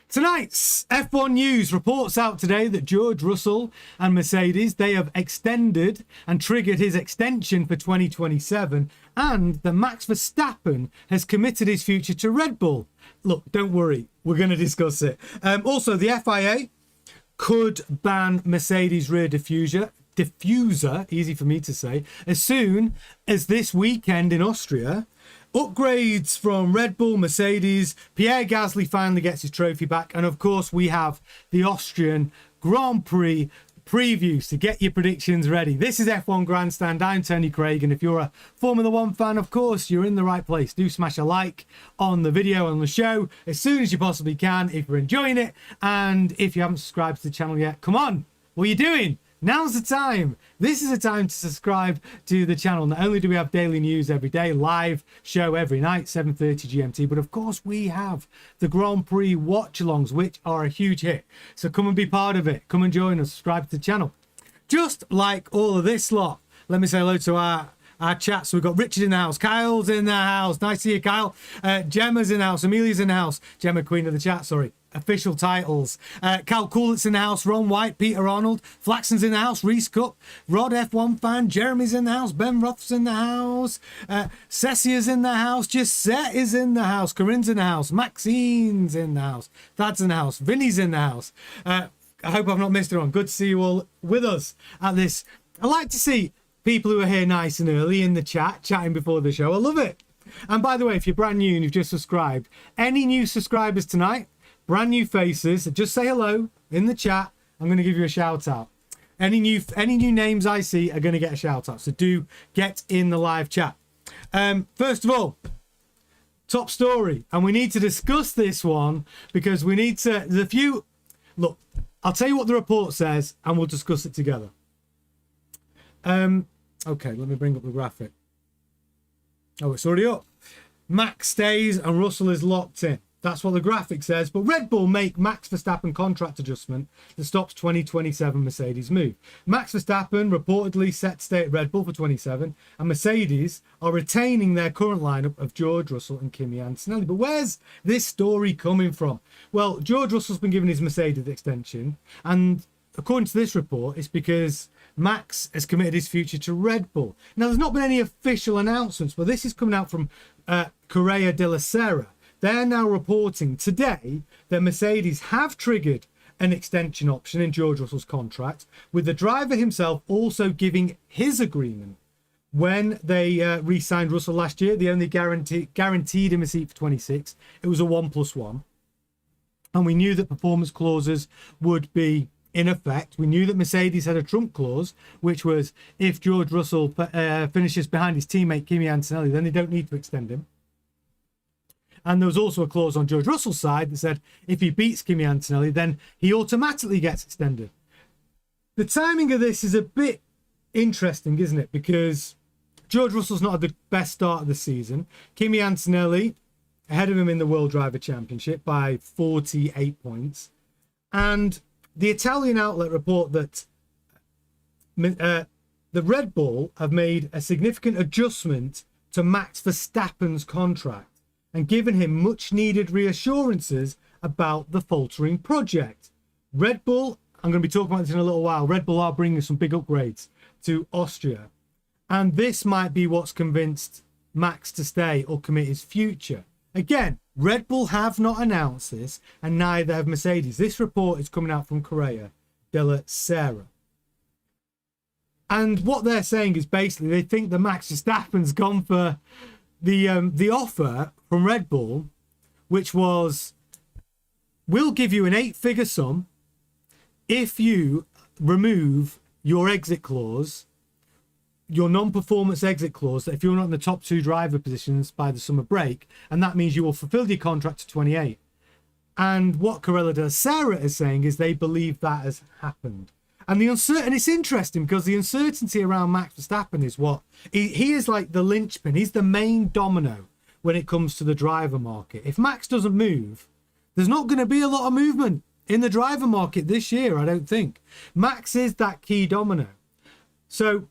Tonight's F1 news reports out today that George Russell and Mercedes, they have extended and triggered his extension for 2027, and that Max Verstappen has committed his future to Red Bull. Look, don't worry, we're going to discuss it. Also, the FIA could ban Mercedes rear diffuser, easy for me to say, as soon as this weekend in Austria. Upgrades from Red Bull, Mercedes, Pierre Gasly finally gets his trophy back, and of course we have the Austrian Grand Prix previews to get your predictions ready. This is F1 Grandstand. I'm Tony Craig, and if you're a Formula One fan, of course you're in the right place. Do smash a like on the video, on the show, as soon as you possibly can if you're enjoying it, and if you haven't subscribed to the channel yet, come on, what are you doing? Now's the time. This is the time to subscribe to the channel. Not only do we have daily news every day, live show every night, 7:30 GMT, but of course we have the Grand Prix watch-alongs, which are a huge hit. So come and be part of it. Come and join us. Subscribe to the channel. Just like all of this lot, let me say hello to our chat. So we've got Richard in the house, Kyle's in the house. Nice to see you, Kyle. Gemma's in the house, Amelia's in the house. Gemma, queen of the chat, sorry. Official titles. Cal Coolit's in the house, Ron White, Peter Arnold, Flaxon's in the house, Reese Cup, Rod F1 fan, Jeremy's in the house, Ben Roth's in the house, Cecia's in the house, Gisette is in the house, Corinne's in the house, Maxine's in the house, Thad's in the house, Vinny's in the house. I hope I've not missed it on. Good to see you all with us at this. I like to see people who are here nice and early in the chat, chatting before the show. I love it. And by the way, if you're brand new and you've just subscribed, any new subscribers tonight, brand new faces, just say hello in the chat. I'm going to give you a shout out. Any new names I see are going to get a shout out. So do get in the live chat. First of all, top story, and we need to discuss this one because we need to. There's a few. Look, I'll tell you what the report says, and we'll discuss it together. Okay, let me bring up the graphic. Oh, it's already up. Max stays and Russell is locked in. That's what the graphic says. But Red Bull make Max Verstappen contract adjustment that stops 2027 Mercedes move. Max Verstappen reportedly set to stay at Red Bull for 27, and Mercedes are retaining their current lineup of George Russell and Kimi Antonelli. But where's this story coming from? Well, George Russell's been given his Mercedes extension, and according to this report, it's because Max has committed his future to Red Bull. Now, there's not been any official announcements, but this is coming out from Correa de la Sera. They're now reporting today that Mercedes have triggered an extension option in George Russell's contract, with the driver himself also giving his agreement. When they re-signed Russell last year, they only guaranteed him a seat for 26. It was a 1+1. And we knew that performance clauses would be in effect. We knew that Mercedes had a trump clause, which was if George Russell finishes behind his teammate Kimi Antonelli, then they don't need to extend him. And there was also a clause on George Russell's side that said if he beats Kimi Antonelli, then he automatically gets extended. The timing of this is a bit interesting, isn't it? Because George Russell's not had the best start of the season. Kimi Antonelli ahead of him in the World Driver Championship by 48 points. And the Italian outlet report that the Red Bull have made a significant adjustment to Max Verstappen's contract and given him much needed reassurances about the faltering project. Red Bull, I'm going to be talking about this in a little while, Red Bull are bringing some big upgrades to Austria. And this might be what's convinced Max to stay or commit his future. Again, Red Bull have not announced this, and neither have Mercedes. This report is coming out from Correa de la Sera. And what they're saying is basically they think that Max Verstappen's gone for the offer from Red Bull, which was, we'll give you an 8-figure sum if you remove your exit clause, your non-performance exit clause, that if you're not in the top 2 driver positions by the summer break, and that means you will fulfill your contract to 28. And what Corella de Sera is saying is they believe that has happened. And it's interesting because the uncertainty around Max Verstappen is what he is like the linchpin. He's the main domino when it comes to the driver market. If Max doesn't move, there's not going to be a lot of movement in the driver market this year, I don't think. Max is that key domino. So,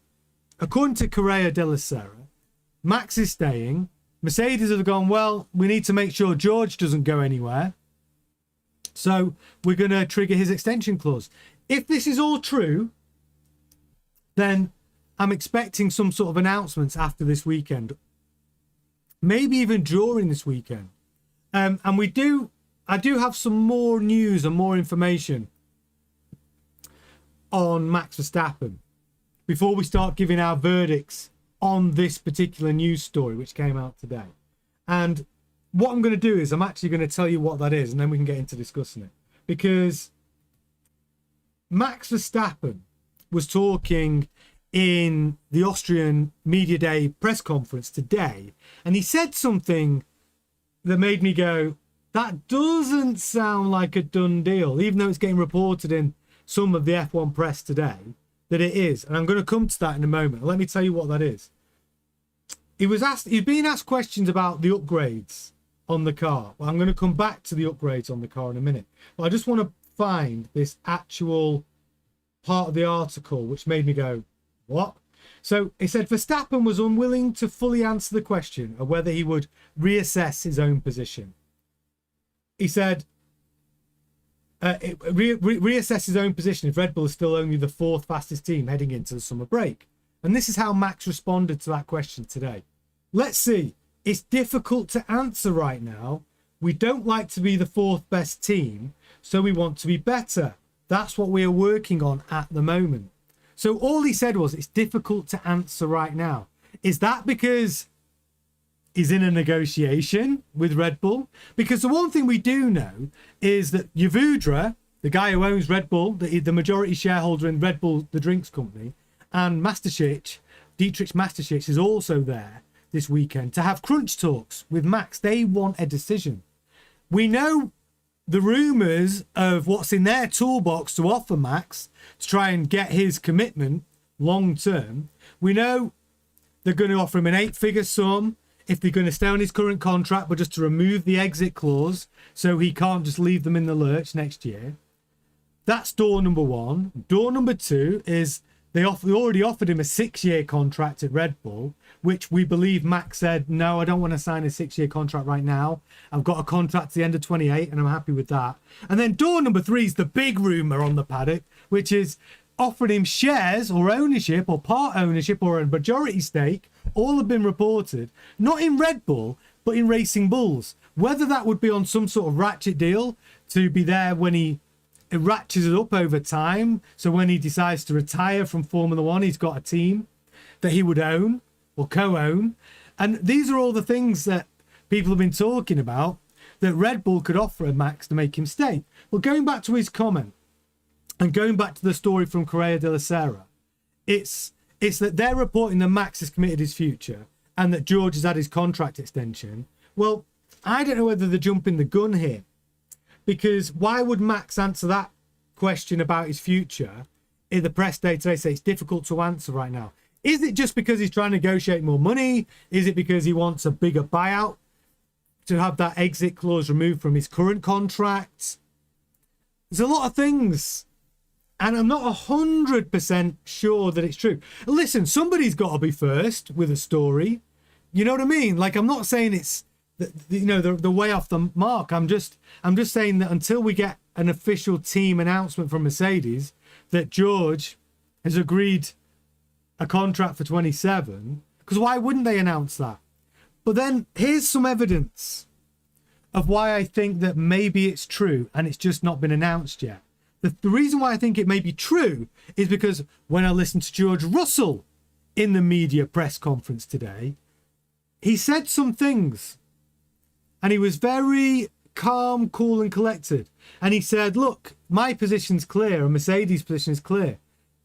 according to Correa de la Sera, Max is staying. Mercedes have gone, well, we need to make sure George doesn't go anywhere. So we're going to trigger his extension clause. If this is all true, then I'm expecting some sort of announcements after this weekend, maybe even during this weekend. And I do have some more news and more information on Max Verstappen before we start giving our verdicts on this particular news story which came out today. And what I'm going to do is I'm actually going to tell you what that is, and then we can get into discussing it. Because Max Verstappen was talking in the Austrian Media Day press conference today, and he said something that made me go, that doesn't sound like a done deal, even though it's getting reported in some of the F1 press today that it is. And I'm going to come to that in a moment. Let me tell you what that is. He's being asked questions about the upgrades on the car. Well, I'm going to come back to the upgrades on the car in a minute. But I just want to find this actual part of the article which made me go, what? So it said Verstappen was unwilling to fully answer the question of whether he would reassess his own position. He said, reassess his own position if Red Bull is still only the fourth fastest team heading into the summer break. And this is how Max responded to that question today. Let's see. It's difficult to answer right now. We don't like to be the fourth best team, so we want to be better. That's what we are working on at the moment. So all he said was, it's difficult to answer right now. Is that because he's in a negotiation with Red Bull? Because the one thing we do know is that Diffuser, the guy who owns Red Bull, the majority shareholder in Red Bull, the drinks company, and Dietrich Mateschitz is also there this weekend to have crunch talks with Max. They want a decision. We know the rumours of what's in their toolbox to offer Max to try and get his commitment long term. We know they're going to offer him an 8-figure sum if they're going to stay on his current contract, but just to remove the exit clause so he can't just leave them in the lurch next year. That's door number one. Door number two is they already offered him a 6-year contract at Red Bull, which we believe Max said, no, I don't want to sign a 6-year contract right now. I've got a contract to the end of 28 and I'm happy with that. And then door number three is the big rumour on the paddock, which is offering him shares or ownership or part ownership or a majority stake. All have been reported, not in Red Bull, but in Racing Bulls. Whether that would be on some sort of ratchet deal to be there when it ratchets it up over time. So when he decides to retire from Formula One, he's got a team that he would own or co-own. And these are all the things that people have been talking about that Red Bull could offer Max to make him stay. Well, going back to his comment and going back to the story from Correa de la Sera, it's that they're reporting that Max has committed his future and that George has had his contract extension. Well, I don't know whether they're jumping the gun here, because why would Max answer that question about his future in the press day today? Say it's difficult to answer right now. Is it just because he's trying to negotiate more money? Is it because he wants a bigger buyout to have that exit clause removed from his current contract? There's a lot of things, and I'm not 100% sure that it's true. Listen, somebody's got to be first with a story. You know what I mean? Like, I'm not saying it's the way off the mark. I'm just saying that until we get an official team announcement from Mercedes that George has agreed a contract for 27, because why wouldn't they announce that? But then here's some evidence of why I think that maybe it's true and it's just not been announced yet. The reason why I think it may be true is because when I listened to George Russell in the media press conference today, he said some things and he was very calm, cool and collected. And he said, look, my position's clear and Mercedes' position is clear.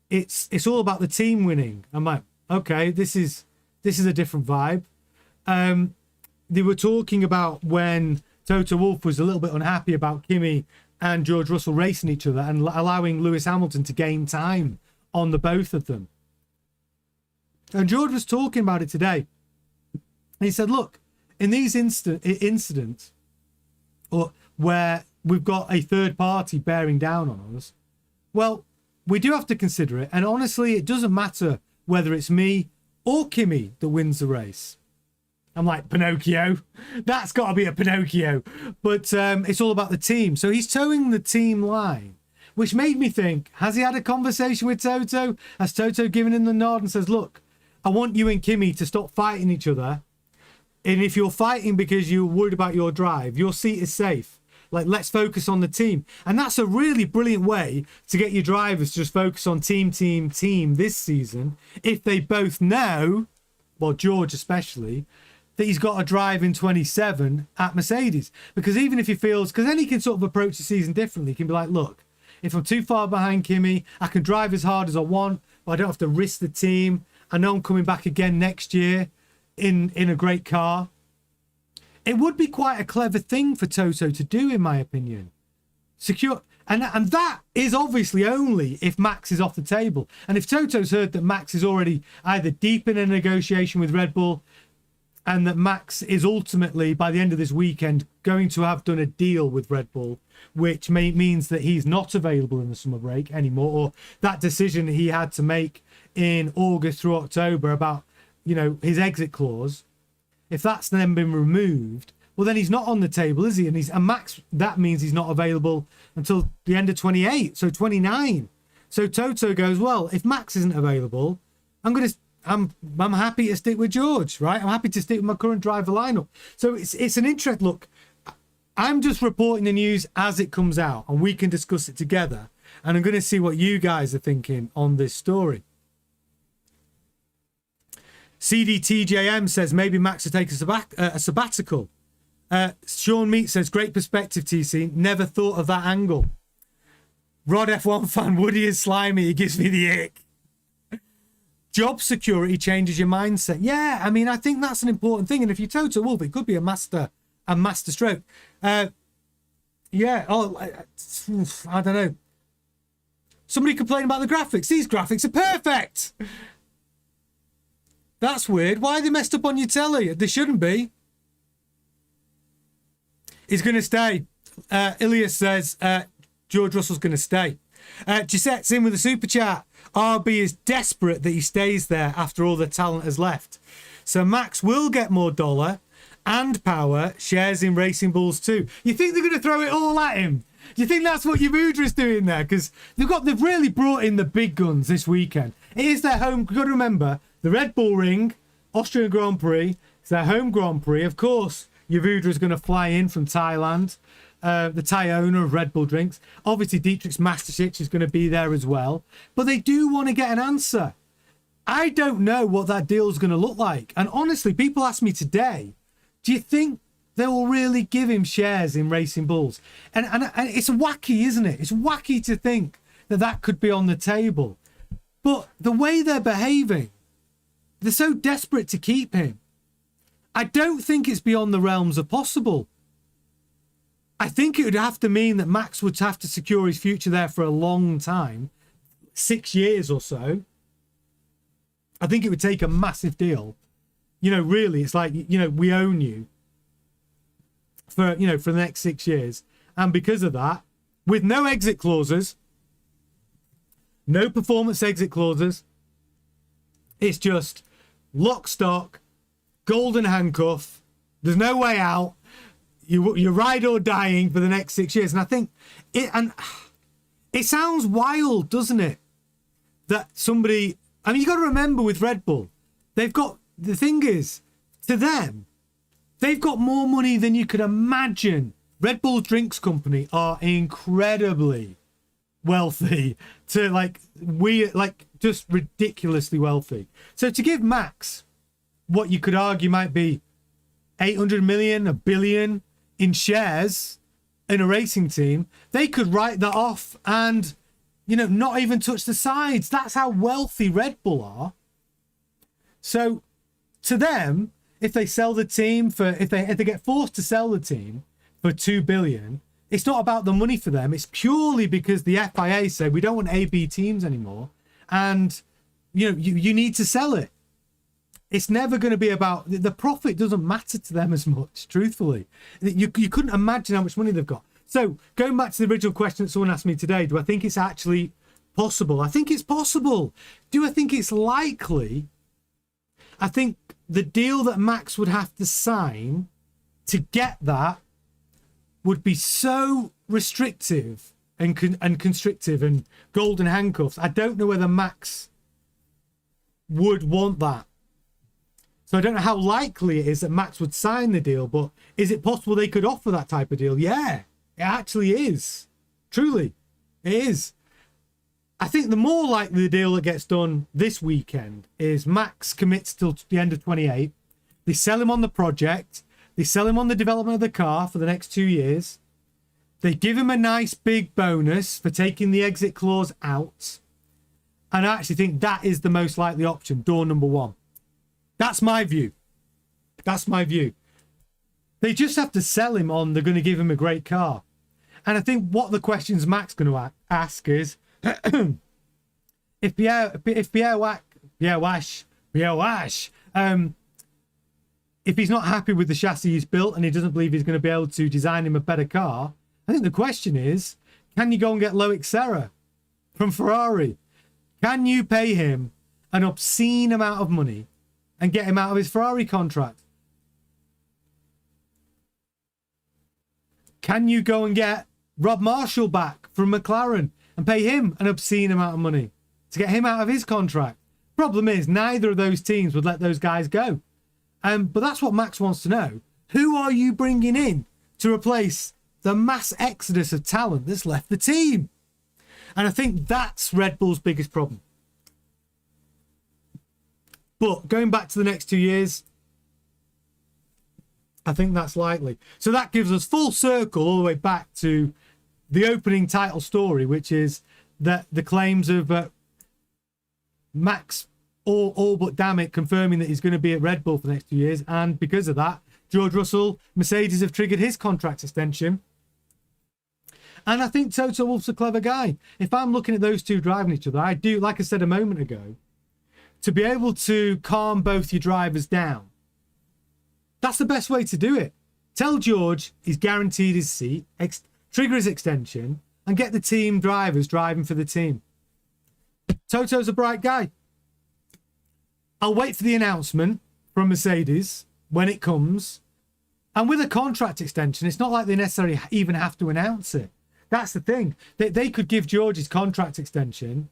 It's all about the team winning. I'm like, okay, this is a different vibe. They were talking about when Toto Wolff was a little bit unhappy about Kimi and George Russell racing each other and allowing Lewis Hamilton to gain time on the both of them. And George was talking about it today. And he said, look, in these incidents or where we've got a third party bearing down on us, well, we do have to consider it. And honestly, it doesn't matter whether it's me or Kimi that wins the race. I'm like, Pinocchio. That's got to be a Pinocchio. But it's all about the team. So he's towing the team line, which made me think, has he had a conversation with Toto? Has Toto given him the nod and says, look, I want you and Kimi to stop fighting each other. And if you're fighting because you're worried about your drive, your seat is safe. Like, let's focus on the team. And that's a really brilliant way to get your drivers to just focus on team this season. If they both know, well, George especially, that he's got to drive in 27 at Mercedes. Because even if he feels, because then he can sort of approach the season differently. He can be like, look, if I'm too far behind Kimi, I can drive as hard as I want, but I don't have to risk the team. I know I'm coming back again next year in a great car. It would be quite a clever thing for Toto to do, in my opinion. Secure, and that is obviously only if Max is off the table. And if Toto's heard that Max is already either deep in a negotiation with Red Bull, and that Max is ultimately, by the end of this weekend, going to have done a deal with Red Bull, which means that he's not available in the summer break anymore, or that decision he had to make in August through October about, you know, his exit clause, if that's then been removed, well, then he's not on the table, is he? And Max, that means he's not available until the end of 28, so 29. So Toto goes, well, if Max isn't available, I'm happy to stick with George, right? I'm happy to stick with my current driver lineup. So it's an interest. Look, I'm just reporting the news as it comes out, and we can discuss it together. And I'm going to see what you guys are thinking on this story. CDTJM says maybe Max will take a sabbatical. Sean Meat says, great perspective, TC. Never thought of that angle. Rod F1 fan, Woody is slimy. He gives me the ick. Job security changes your mindset. Yeah, I mean, I think that's an important thing. And if you're Toto Wolff, it could be a master stroke. I don't know. Somebody complained about the graphics. These graphics are perfect. That's weird. Why are they messed up on your telly? They shouldn't be. He's going to stay. Ilias says George Russell's going to stay. Gisette's in with a super chat. RB is desperate that he stays there after all the talent has left. So Max will get more dollar and power, shares in Racing Bulls too. You think they're going to throw it all at him? Do you think that's what Yavudra's doing there? Because they've really brought in the big guns this weekend. It is their home. You've got to remember, the Red Bull Ring, Austrian Grand Prix, it's their home Grand Prix. Of course, Yavudra's going to fly in from Thailand. The Thai owner of Red Bull Drinks. Obviously, Dietrich Mateschitz is going to be there as well. But they do want to get an answer. I don't know what that deal is going to look like. And honestly, people ask me today, do you think they will really give him shares in Racing Bulls? And it's wacky, isn't it? It's wacky to think that that could be on the table. But the way they're behaving, they're so desperate to keep him. I don't think it's beyond the realms of possible. I think it would have to mean that Max would have to secure his future there for a long time, 6 years or so. I think it would take a massive deal. You know, really, it's like, you know, we own you for the next 6 years. And because of that, with no exit clauses, no performance exit clauses, it's just lock, stock, golden handcuff. There's no way out. You're ride or dying for the next 6 years. And I think it sounds wild, doesn't it? That somebody, I mean, you got to remember with Red Bull, they've got, the thing is, to them, they've got more money than you could imagine. Red Bull Drinks Company are incredibly wealthy just ridiculously wealthy. So to give Max what you could argue might be 800 million, a billion in shares in a racing team, they could write that off and, you know, not even touch the sides. That's how wealthy Red Bull are. So to them, if they sell the team if they get forced to sell the team for 2 billion, it's not about the money for them. It's purely because the FIA say we don't want AB teams anymore, and you know, you need to sell it. It's never going to be about the profit. Doesn't matter to them as much, truthfully. You couldn't imagine how much money they've got. So going back to the original question that someone asked me today, do I think it's actually possible? I think it's possible. Do I think it's likely? I think the deal that Max would have to sign to get that would be so restrictive and constrictive and golden handcuffs. I don't know whether Max would want that. So I don't know how likely it is that Max would sign the deal, but is it possible they could offer that type of deal? Yeah, it actually is. Truly, it is. I think the more likely the deal that gets done this weekend is Max commits till the end of 28. They sell him on the project. They sell him on the development of the car for the next 2 years. They give him a nice big bonus for taking the exit clause out. And I actually think that is the most likely option, door number one. That's my view. That's my view. They just have to sell him on they're going to give him a great car. And I think what the questions Max going to ask is, if Pierre Wash, if he's not happy with the chassis he's built and he doesn't believe he's going to be able to design him a better car, I think the question is, can you go and get Loic Serra from Ferrari? Can you pay him an obscene amount of money and get him out of his Ferrari contract? Can you go and get Rob Marshall back from McLaren and pay him an obscene amount of money to get him out of his contract? Problem is, neither of those teams would let those guys go. But that's what Max wants to know. Who are you bringing in to replace the mass exodus of talent that's left the team? And I think that's Red Bull's biggest problem. But going back to the next 2 years, I think that's likely. So that gives us full circle all the way back to the opening title story, which is that the claims of Max all but damn it confirming that he's going to be at Red Bull for the next 2 years. And because of that, George Russell, Mercedes have triggered his contract extension. And I think Toto Wolff's a clever guy. If I'm looking at those two driving each other, I do, like I said a moment ago, to be able to calm both your drivers down. That's the best way to do it. Tell George he's guaranteed his seat, trigger his extension, and get the team drivers driving for the team. Toto's a bright guy. I'll wait for the announcement from Mercedes when it comes. And with a contract extension, it's not like they necessarily even have to announce it. That's the thing. They could give George his contract extension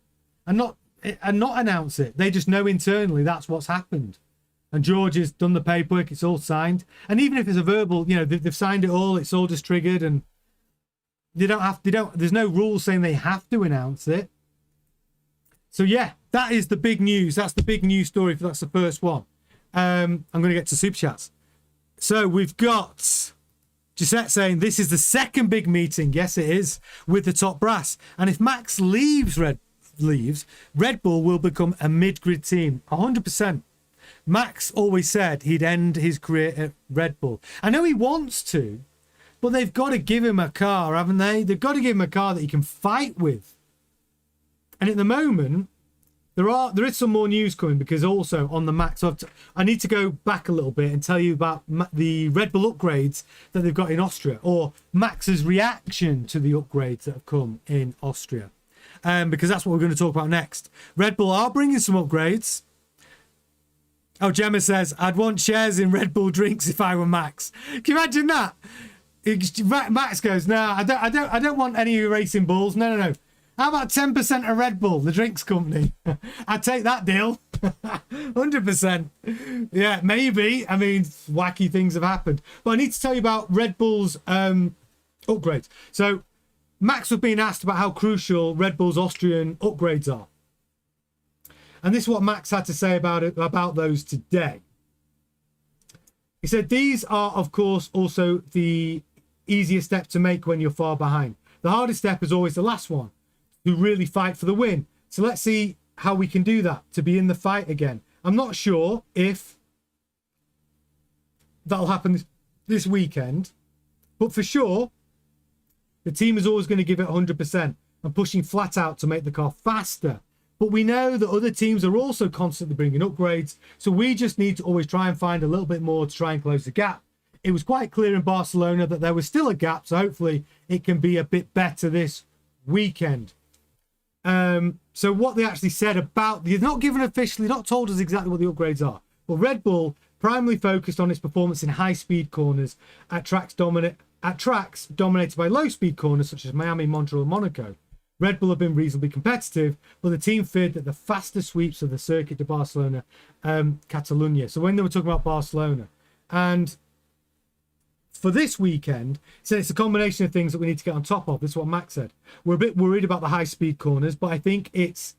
and not announce it. They just know internally that's what's happened. And George has done the paperwork, it's all signed. And even if it's a verbal, they've signed it all, it's all just triggered, and there's no rules saying they have to announce it. So yeah, that is the big news. That's the big news story. That's the first one. I'm going to get to Super Chats. So we've got Gisette saying this is the second big meeting. Yes, it is, with the top brass. And if Max leaves Red Bull will become a mid-grid team. 100%. Max always said he'd end his career at Red Bull. I know he wants to, but they've got to give him a car, haven't they? They've got to give him a car that he can fight with. And at the moment, there is some more news coming, because also on the Max, I need to go back a little bit and tell you about the Red Bull upgrades that they've got in Austria, or Max's reaction to the upgrades that have come in Austria. Because that's what we're going to talk about next. Red Bull are bringing some upgrades. Oh, Gemma says, I'd want shares in Red Bull drinks if I were Max. Can you imagine that? Max goes, no, I don't want any racing balls. No. How about 10% of Red Bull, the drinks company? I'd take that deal. 100%. Yeah, maybe. I mean, wacky things have happened. But I need to tell you about Red Bull's upgrades. So Max was being asked about how crucial Red Bull's Austrian upgrades are. And this is what Max had to say about those today. He said, these are, of course, also the easiest step to make when you're far behind. The hardest step is always the last one, to really fight for the win. So let's see how we can do that, to be in the fight again. I'm not sure if that'll happen this weekend, but for sure, the team is always going to give it 100% and pushing flat out to make the car faster. But we know that other teams are also constantly bringing upgrades, so we just need to always try and find a little bit more to try and close the gap. It was quite clear in Barcelona that there was still a gap, so hopefully it can be a bit better this weekend. So what they actually said about, they've not given officially, not told us exactly what the upgrades are, but Red Bull primarily focused on its performance in high-speed corners at tracks dominated by low-speed corners such as Miami, Montreal, and Monaco. Red Bull have been reasonably competitive, but the team feared that the faster sweeps of the circuit to Barcelona, Catalunya. So when they were talking about Barcelona, and for this weekend, so it's a combination of things that we need to get on top of. This is what Max said. We're a bit worried about the high-speed corners, but I think it's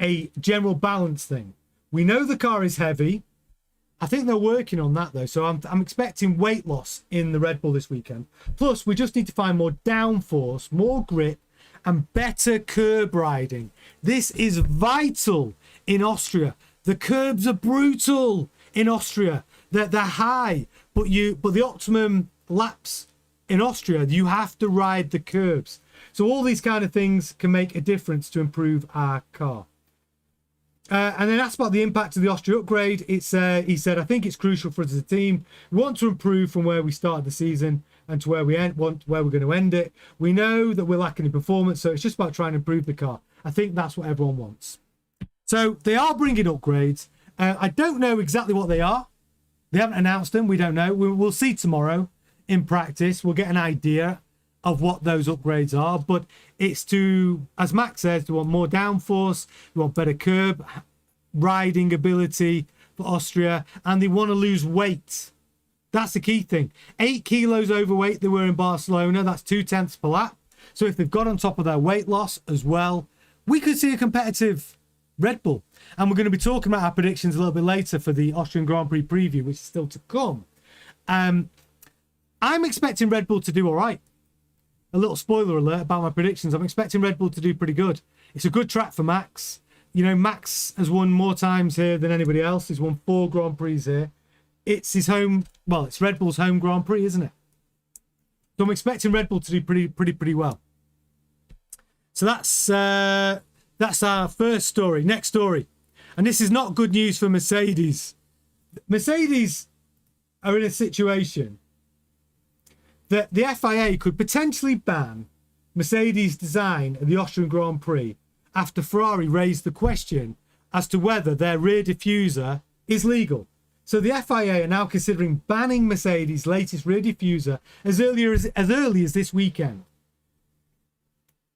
a general balance thing. We know the car is heavy. I think they're working on that, though. So I'm expecting weight loss in the Red Bull this weekend. Plus, we just need to find more downforce, more grip, and better curb riding. This is vital in Austria. The curbs are brutal in Austria. They're high, but the optimum laps in Austria, you have to ride the curbs. So all these kind of things can make a difference to improve our car. And then asked about the impact of the Austria upgrade. He said, I think it's crucial for us as a team. We want to improve from where we started the season and to where where we're going to end it. We know that we're lacking in performance, so it's just about trying to improve the car. I think that's what everyone wants. So they are bringing upgrades. I don't know exactly what they are. They haven't announced them. We don't know. We'll see tomorrow in practice. We'll get an idea of what those upgrades are. But it's to, as Max says, they want more downforce. They want better curb riding ability for Austria. And they want to lose weight. That's the key thing. 8 kilos overweight they were in Barcelona. That's 0.2 per lap. So if they've got on top of their weight loss as well, we could see a competitive Red Bull. And we're going to be talking about our predictions a little bit later for the Austrian Grand Prix preview, which is still to come. I'm expecting Red Bull to do all right. A little spoiler alert about my predictions. I'm expecting Red Bull to do pretty good. It's a good track for Max. You know, Max has won more times here than anybody else. He's won 4 Grand Prix here. It's his home, well, it's Red Bull's home Grand Prix, isn't it? So I'm expecting Red Bull to do pretty well. So that's our first story. Next story. And this is not good news for Mercedes. Mercedes are in a situation that the FIA could potentially ban Mercedes' design at the Austrian Grand Prix after Ferrari raised the question as to whether their rear diffuser is legal. So the FIA are now considering banning Mercedes' latest rear diffuser as early as this weekend.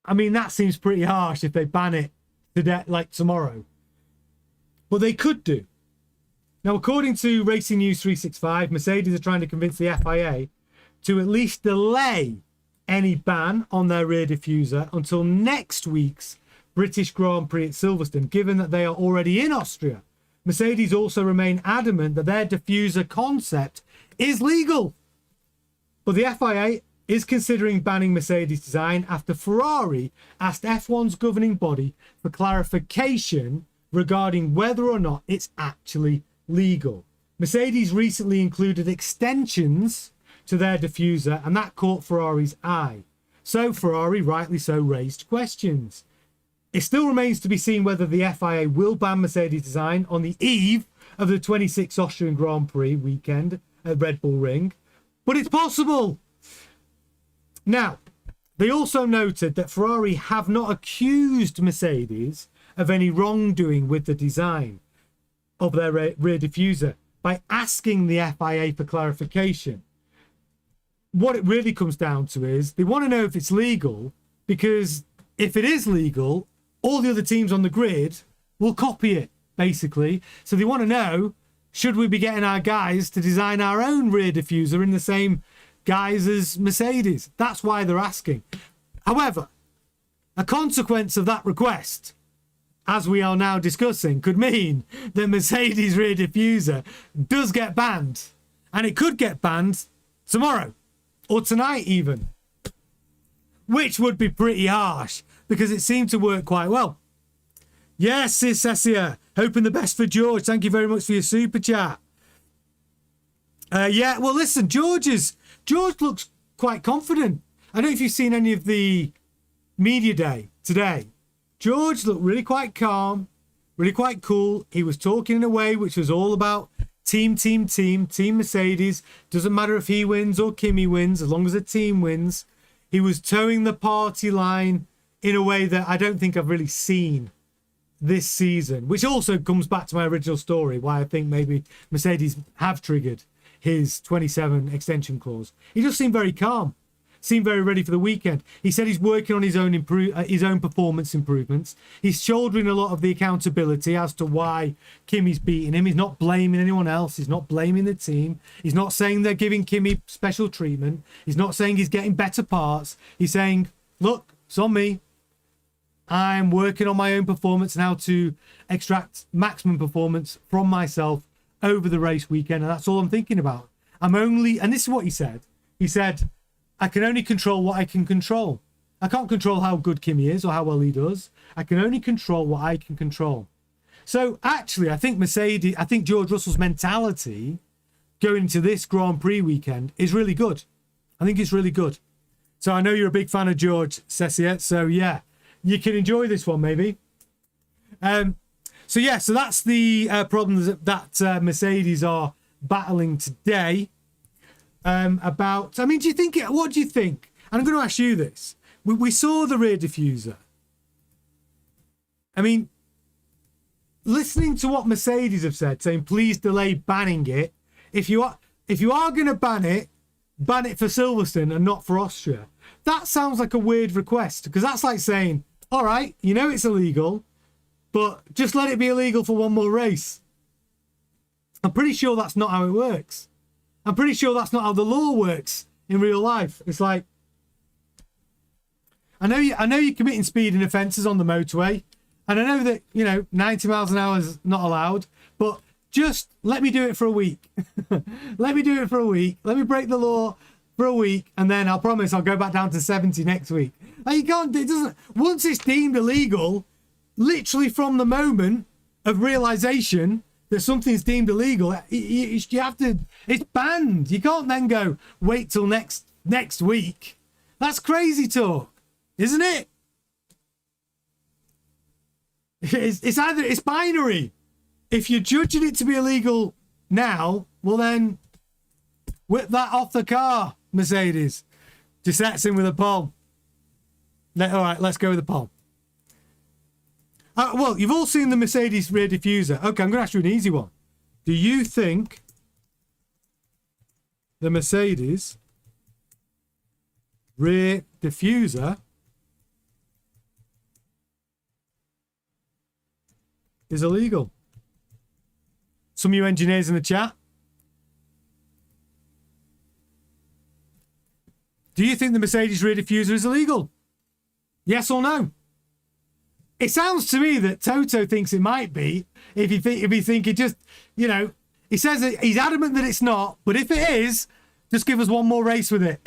I mean, that seems pretty harsh if they ban it today, like tomorrow. But they could do. Now, according to Racing News 365, Mercedes are trying to convince the FIA to at least delay any ban on their rear diffuser until next week's British Grand Prix at Silverstone, given that they are already in Austria. Mercedes also remain adamant that their diffuser concept is legal. But the FIA is considering banning Mercedes' design after Ferrari asked F1's governing body for clarification regarding whether or not it's actually legal. Mercedes recently included extensions to their diffuser, and that caught Ferrari's eye. So Ferrari, rightly so, raised questions. It still remains to be seen whether the FIA will ban Mercedes design on the eve of the 26th Austrian Grand Prix weekend at Red Bull Ring, but it's possible. Now, they also noted that Ferrari have not accused Mercedes of any wrongdoing with the design of their rear diffuser by asking the FIA for clarification. What it really comes down to is they want to know if it's legal, because if it is legal, all the other teams on the grid will copy it, basically. So they want to know, should we be getting our guys to design our own rear diffuser in the same guise as Mercedes? That's why they're asking. However, a consequence of that request, as we are now discussing, could mean that Mercedes rear diffuser does get banned. And it could get banned tomorrow or tonight even, which would be pretty harsh because it seemed to work quite well. Yes, Sis Sessia, hoping the best for George. Thank you very much for your super chat. Yeah, well, listen, George looks quite confident. I don't know if you've seen any of the media day today. George looked really quite calm, really quite cool. He was talking in a way which was all about team Mercedes. Doesn't matter if he wins or Kimi wins, as long as the team wins. He was towing the party line in a way that I don't think I've really seen this season, which also comes back to my original story, why I think maybe Mercedes have triggered his 27 extension clause. He just seemed very calm, seemed very ready for the weekend. He said he's working on his own performance improvements. He's shouldering a lot of the accountability as to why Kimi's beating him. He's not blaming anyone else. He's not blaming the team. He's not saying they're giving Kimi special treatment. He's not saying he's getting better parts. He's saying, look, it's on me. I'm working on my own performance and how to extract maximum performance from myself over the race weekend. And that's all I'm thinking about. And this is what he said. He said, I can only control what I can control. I can't control how good Kimi is or how well he does. I can only control what I can control. So actually, I think George Russell's mentality going into this Grand Prix weekend is really good. I think it's really good. So I know you're a big fan of George, Cessier. So yeah, you can enjoy this one maybe. So that's the problems that Mercedes are battling today. What do you think? And I'm going to ask you this. We saw the rear diffuser. I mean, listening to what Mercedes have said, saying please delay banning it. If you are going to ban it for Silverstone and not for Austria. That sounds like a weird request, because that's like saying, all right, you know it's illegal, but just let it be illegal for one more race. I'm pretty sure that's not how it works. I'm pretty sure that's not how the law works in real life. It's like, I know you're committing speeding offences on the motorway, and I know that 90 miles an hour is not allowed, but just let me do it for a week. Let me do it for a week. Let me break the law for a week, and then I'll promise I'll go back down to 70 next week. Like, you can't. It doesn't. Once it's deemed illegal, literally from the moment of realization that something's deemed illegal, you have to. It's banned. You can't then go wait till next week. That's crazy talk, isn't it? It's binary. If you're judging it to be illegal now, well then, whip that off the car, Mercedes. Just that's in with a pole. All right, let's go with the pole. Well, you've all seen the Mercedes rear diffuser. Okay, I'm going to ask you an easy one. Do you think the Mercedes rear diffuser is illegal? Some of you engineers in the chat. Do you think the Mercedes rear diffuser is illegal? Yes or no? It sounds to me that Toto thinks it might be. If you think it just, he says that he's adamant that it's not, but if it is, just give us one more race with it.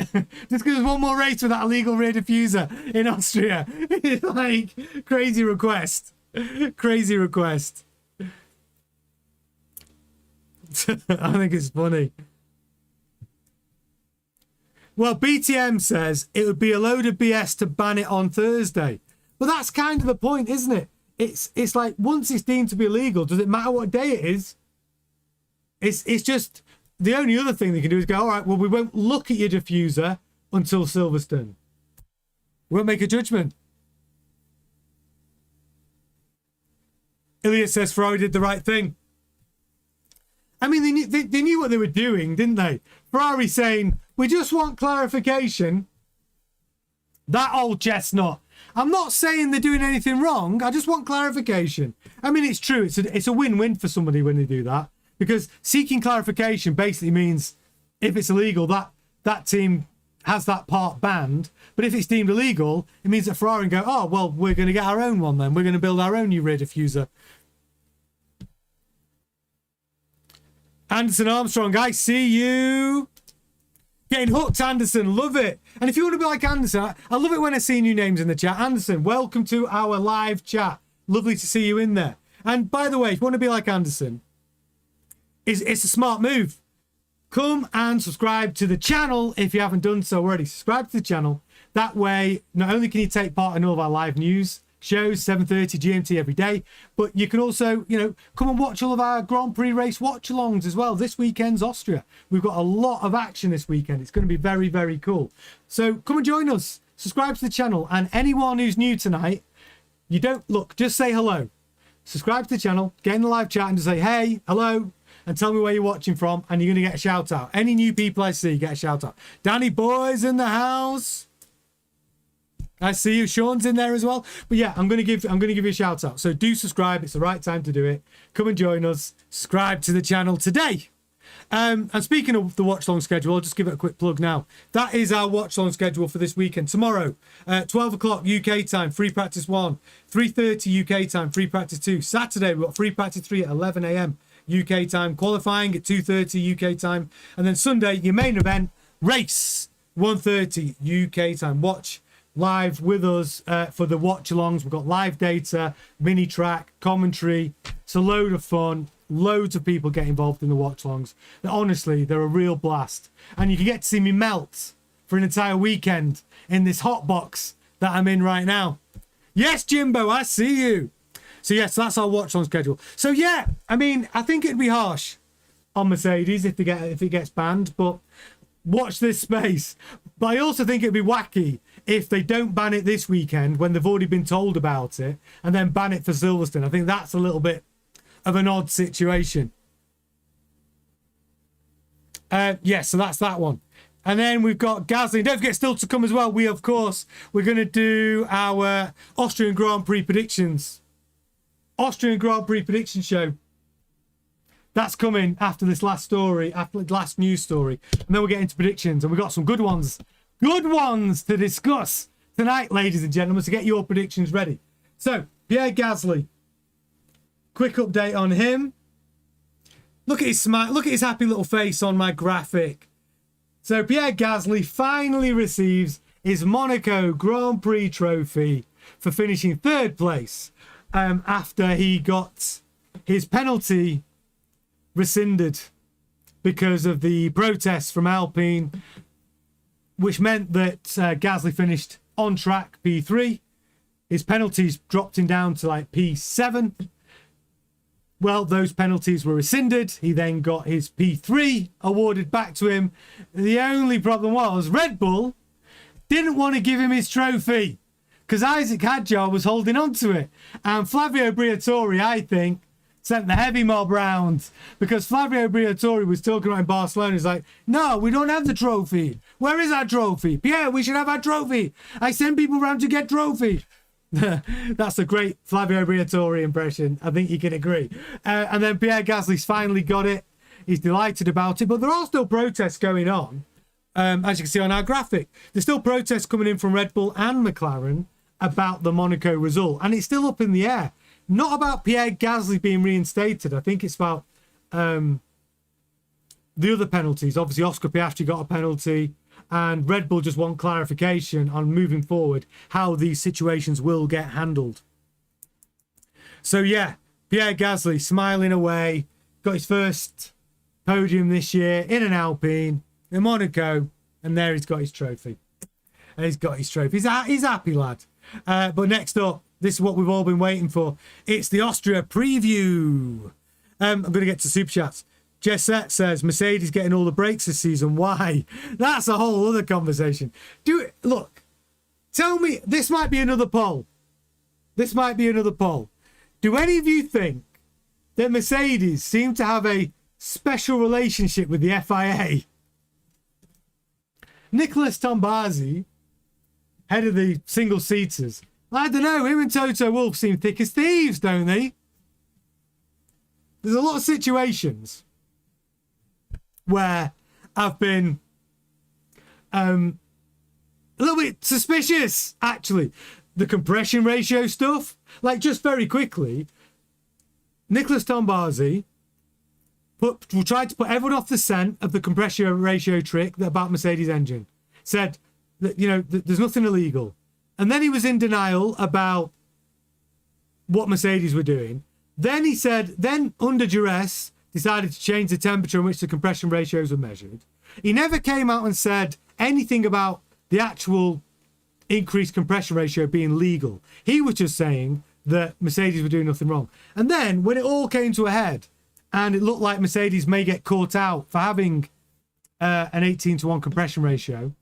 Just give us one more race with that illegal rear diffuser in Austria. It's like, crazy request. Crazy request. I think it's funny. Well, BTM says it would be a load of BS to ban it on Thursday. But that's kind of the point, isn't it? It's like, once it's deemed to be illegal, does it matter what day it is? It's just, the only other thing they can do is go, all right, well, we won't look at your diffuser until Silverstone. We won't make a judgment. Ilya says Ferrari did the right thing. I mean, they knew what they were doing, didn't they? Ferrari saying, we just want clarification. That old chestnut. I'm not saying they're doing anything wrong. I just want clarification. I mean, it's true. It's a win-win for somebody when they do that. Because seeking clarification basically means if it's illegal, that team has that part banned. But if it's deemed illegal, it means that Ferrari can go, oh, well, we're going to get our own one then. We're going to build our own new rear diffuser. Anderson Armstrong, I see you. Getting hooked, Anderson. Love it. And if you want to be like Anderson, I love it when I see new names in the chat. Anderson, welcome to our live chat. Lovely to see you in there. And by the way, if you want to be like Anderson, it's a smart move. Come and subscribe to the channel if you haven't done so already. Subscribe to the channel. That way, not only can you take part in all of our live news shows, 7:30 GMT every day, but you can also, come and watch all of our Grand Prix race watch-alongs as well. This weekend's Austria. We've got a lot of action this weekend. It's going to be very, very cool. So come and join us. Subscribe to the channel. And anyone who's new tonight, just say hello. subscribe to the channel, get in the live chat and just say, hey, hello, and tell me where you're watching from, and you're going to get a shout out. Any new people I see, get a shout out. Danny Boy's in the house. I see you. Sean's in there as well. But yeah, I'm going to give you a shout out. So do subscribe. It's the right time to do it. Come and join us. Subscribe to the channel today. And speaking of the watch long schedule, I'll just give it a quick plug now. That is our watch long schedule for this weekend. Tomorrow, 12 o'clock UK time, free practice 1. 3:30 UK time, free practice 2. Saturday, we've got free practice 3 at 11 a.m. UK time. Qualifying at 2:30 UK time. And then Sunday, your main event, race, 1:30 UK time. Watch live with us for the watch alongs. We've got live data, mini track, commentary. It's a load of fun. Loads of people get involved in the watch alongs. Honestly, they're a real blast. And you can get to see me melt for an entire weekend in this hot box that I'm in right now. Yes, Jimbo, I see you. So yes, that's our watch along schedule. So yeah, I mean, I think it'd be harsh on Mercedes if it gets banned, but watch this space. But I also think it'd be wacky if they don't ban it this weekend when they've already been told about it and then ban it for Silverstone. I think that's a little bit of an odd situation. Yeah, so that's that one. And then we've got Gasly. Don't forget still to come as well. We're going to do our Austrian Grand Prix predictions. Austrian Grand Prix prediction show. That's coming after this last story, after the last news story. And then we'll get into predictions. And we've got some good ones to discuss tonight, ladies and gentlemen, to get your predictions ready. So, Pierre Gasly. Quick update on him. Look at his smile. Look at his happy little face on my graphic. So Pierre Gasly finally receives his Monaco Grand Prix trophy for finishing third place after he got his penalty rescinded because of the protests from Alpine, which meant that Gasly finished on track P3. His penalties dropped him down to like P7. Well, those penalties were rescinded. He then got his P3 awarded back to him. The only problem was Red Bull didn't want to give him his trophy because Isaac Hadjar was holding on to it. And Flavio Briatore, I think, sent the heavy mob round because Flavio Briatore was talking about in Barcelona. He's like, no, we don't have the trophy. Where is our trophy? Pierre, we should have our trophy. I send people around to get trophy. That's a great Flavio Briatore impression. I think you can agree. And then Pierre Gasly's finally got it. He's delighted about it. But there are still protests going on. As you can see on our graphic. There's still protests coming in from Red Bull and McLaren about the Monaco result. And it's still up in the air. Not about Pierre Gasly being reinstated. I think it's about the other penalties. Obviously, Oscar Piastri got a penalty. And Red Bull just want clarification on moving forward how these situations will get handled. So yeah, Pierre Gasly smiling away, got his first podium this year in an Alpine in Monaco, and there he's got his trophy. And he's got his trophy. He's a happy lad. But next up, this is what we've all been waiting for. It's the Austria preview. I'm going to get to Super Chats. Jessette says, Mercedes getting all the breaks this season. Why? That's a whole other conversation. Look, tell me, this might be another poll. This might be another poll. Do any of you think that Mercedes seem to have a special relationship with the FIA? Nicholas Tombazi, head of the single seaters. I don't know, him and Toto Wolff seem thick as thieves, don't they? There's a lot of situations where I've been a little bit suspicious, actually. The compression ratio stuff, like just very quickly, Nicholas Tombazi tried to put everyone off the scent of the compression ratio trick about Mercedes engine. Said that, there's nothing illegal. And then he was in denial about what Mercedes were doing. Then he said, under duress, decided to change the temperature in which the compression ratios were measured. He never came out and said anything about the actual increased compression ratio being legal. He was just saying that Mercedes were doing nothing wrong. And then when it all came to a head and it looked like Mercedes may get caught out for having an 18-to-1 compression ratio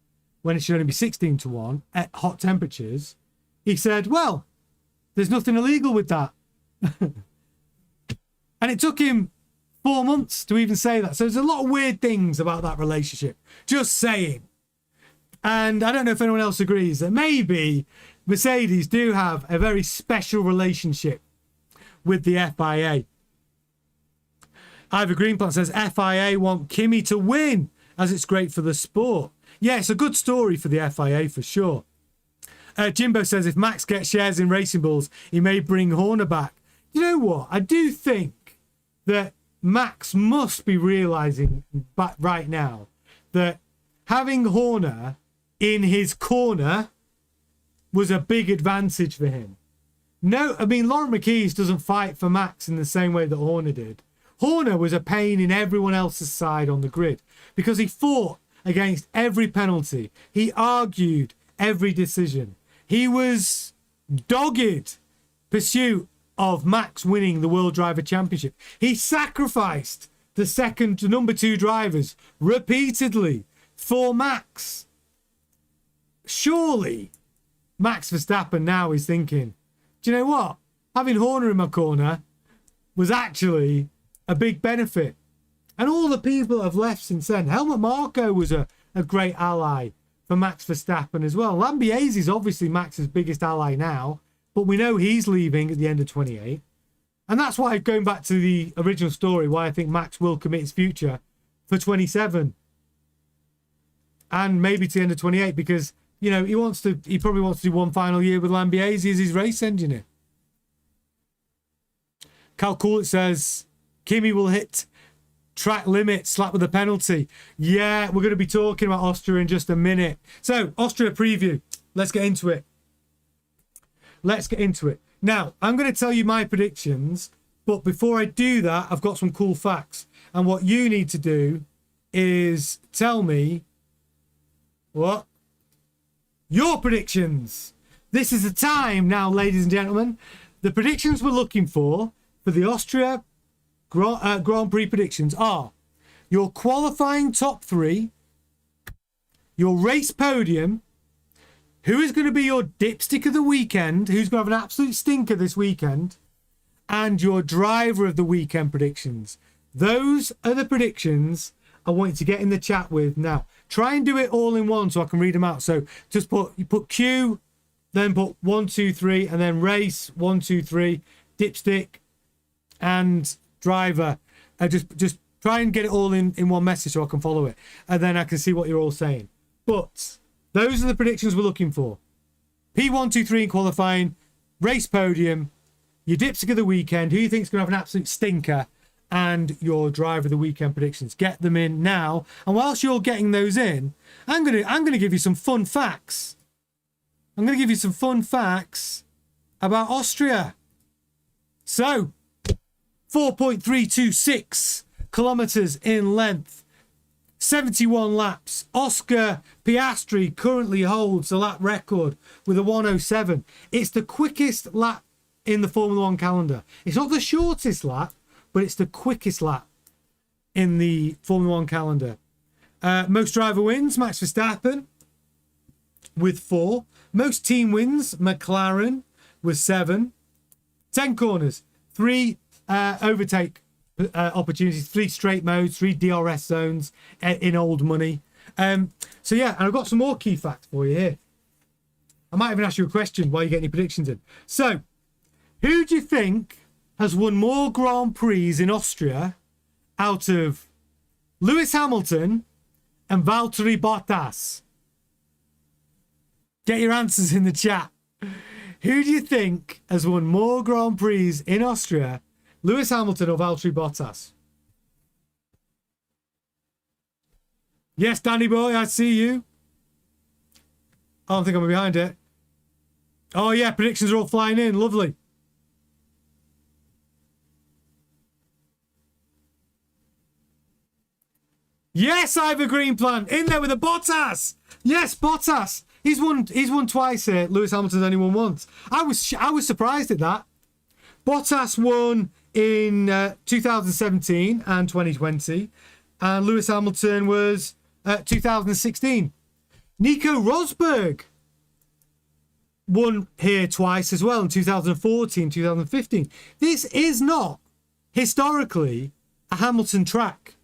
when it should only be 16-to-1 at hot temperatures, he said, well, there's nothing illegal with that. And it took him 4 months to even say that. So there's a lot of weird things about that relationship. Just saying. And I don't know if anyone else agrees that maybe Mercedes do have a very special relationship with the FIA. Ivor Greenplant says FIA want Kimi to win as it's great for the sport. Yeah, it's a good story for the FIA for sure. Jimbo says if Max gets shares in Racing Bulls, he may bring Horner back. You know what? I do think that Max must be realising right now that having Horner in his corner was a big advantage for him. No, I mean, Laurent McKees doesn't fight for Max in the same way that Horner did. Horner was a pain in everyone else's side on the grid because he fought against every penalty. He argued every decision. He was dogged pursuit of Max winning the World Driver Championship. He sacrificed the number 2 drivers repeatedly for Max. Surely Max Verstappen now is thinking, do you know what? Having Horner in my corner was actually a big benefit. And all the people have left since then. Helmut Marko was a great ally for Max Verstappen as well. Lambiase is obviously Max's biggest ally now, but we know he's leaving at the end of 28. And that's why, going back to the original story, why I think Max will commit his future for 27 and maybe to the end of 28, because, you know, he probably wants to do one final year with Lambiase as his race engineer. Cal Coolett says Kimi will hit track limit, slap with a penalty. Yeah, we're going to be talking about Austria in just a minute. So, Austria preview. Let's get into it. Now, I'm going to tell you my predictions, but before I do that, I've got some cool facts. And what you need to do is tell me what your predictions. This is the time now, ladies and gentlemen. The predictions we're looking for the Austria Grand Prix predictions are your qualifying top 3, your race podium, who is going to be your dipstick of the weekend, who's going to have an absolute stinker this weekend, and your driver of the weekend predictions. Those are the predictions I want you to get in the chat with now. Try and do it all in one so I can read them out. So just put Q, then put 1, 2, 3, and then race 1, 2, 3, dipstick, and driver. Just try and get it all in one message so I can follow it, and then I can see what you're all saying. But those are the predictions we're looking for. P1, 2, 3 in qualifying, race podium, your dipstick of the weekend, who you think is going to have an absolute stinker, and your driver of the weekend predictions. Get them in now. And whilst you're getting those in, I'm gonna give you some fun facts. I'm gonna give you some fun facts about Austria. So, 4.326 kilometers in length, 71 laps. Oscar Piastri currently holds the lap record with a 107. It's the quickest lap in the Formula One calendar. It's not the shortest lap, but it's the quickest lap in the Formula One calendar. Most driver wins, Max Verstappen with 4. Most team wins, McLaren with 7. 10 corners, 3 overtake opportunities, 3 straight modes, 3 DRS zones in old money. So yeah, and I've got some more key facts for you here. I might even ask you a question while you get any predictions in. So, who do you think has won more Grand Prix in Austria out of Lewis Hamilton and Valtteri Bottas? Get your answers in the chat. Who do you think has won more Grand Prix in Austria, Lewis Hamilton or Valtteri Bottas? Yes, Danny boy, I see you. I don't think I'm behind it. Oh yeah, predictions are all flying in. Lovely. Yes, Ivor Greenplant in there with a Bottas. Yes, Bottas. He's won twice here. Lewis Hamilton's only won once. I was surprised at that. Bottas won in 2017 and 2020, and Lewis Hamilton was 2016. Nico Rosberg won here twice as well in 2014, 2015. This is not historically a Hamilton track.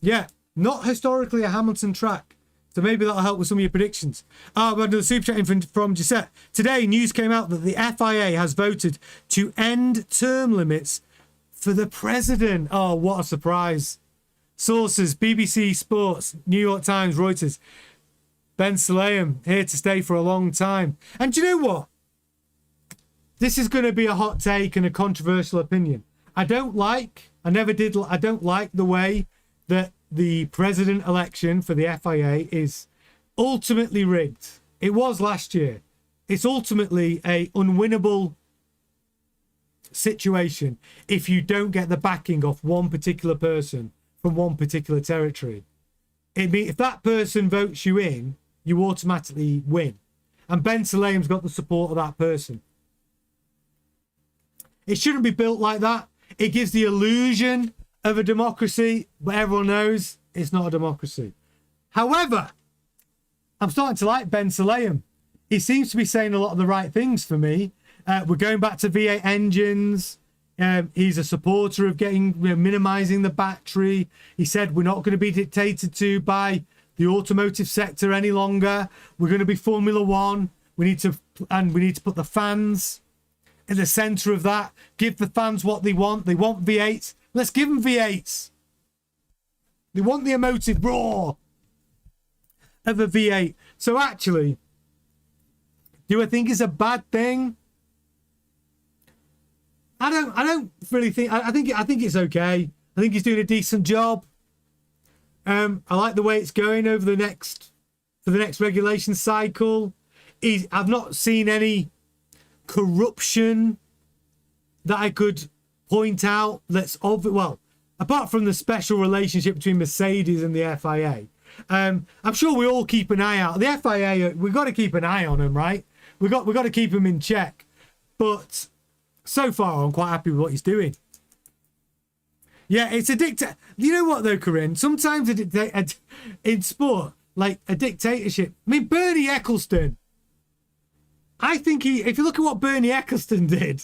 Yeah, not historically a Hamilton track. So maybe that'll help with some of your predictions. But another super chat in from Gisette. Today, news came out that the FIA has voted to end term limits for the president. Oh, what a surprise. Sources, BBC Sports, New York Times, Reuters. Ben Sulayem, here to stay for a long time. And do you know what? This is going to be a hot take and a controversial opinion. I don't like the way that the president election for the FIA is ultimately rigged. It was last year. It's ultimately a unwinnable situation if you don't get the backing of one particular person from one particular territory. If that person votes you in, you automatically win. And Ben Sulayem's got the support of that person. It shouldn't be built like that. It gives the illusion of a democracy, but everyone knows it's not a democracy. However, I'm starting to like Ben Sulayem. He seems to be saying a lot of the right things for me. We're going back to V8 engines. He's a supporter of minimizing the battery. He said we're not going to be dictated to by the automotive sector any longer. We're going to be Formula One. We need to put the fans in the center of that. Give the fans what they want. They want V8s. Let's give them V8s. They want the emotive roar of a V8. So actually, do I think it's a bad thing? I don't really think. I think it's okay. I think he's doing a decent job. I like the way it's going for the next regulation cycle. I've not seen any corruption that I could point out. Apart from the special relationship between Mercedes and the FIA, I'm sure we all keep an eye out. The FIA, we've got to keep an eye on them, right? We've got to keep them in check. But so far, I'm quite happy with what he's doing. Yeah, it's a dictator. You know what though, Corinne? Sometimes in sport, like a dictatorship. I mean, Bernie Ecclestone. I think if you look at what Bernie Ecclestone did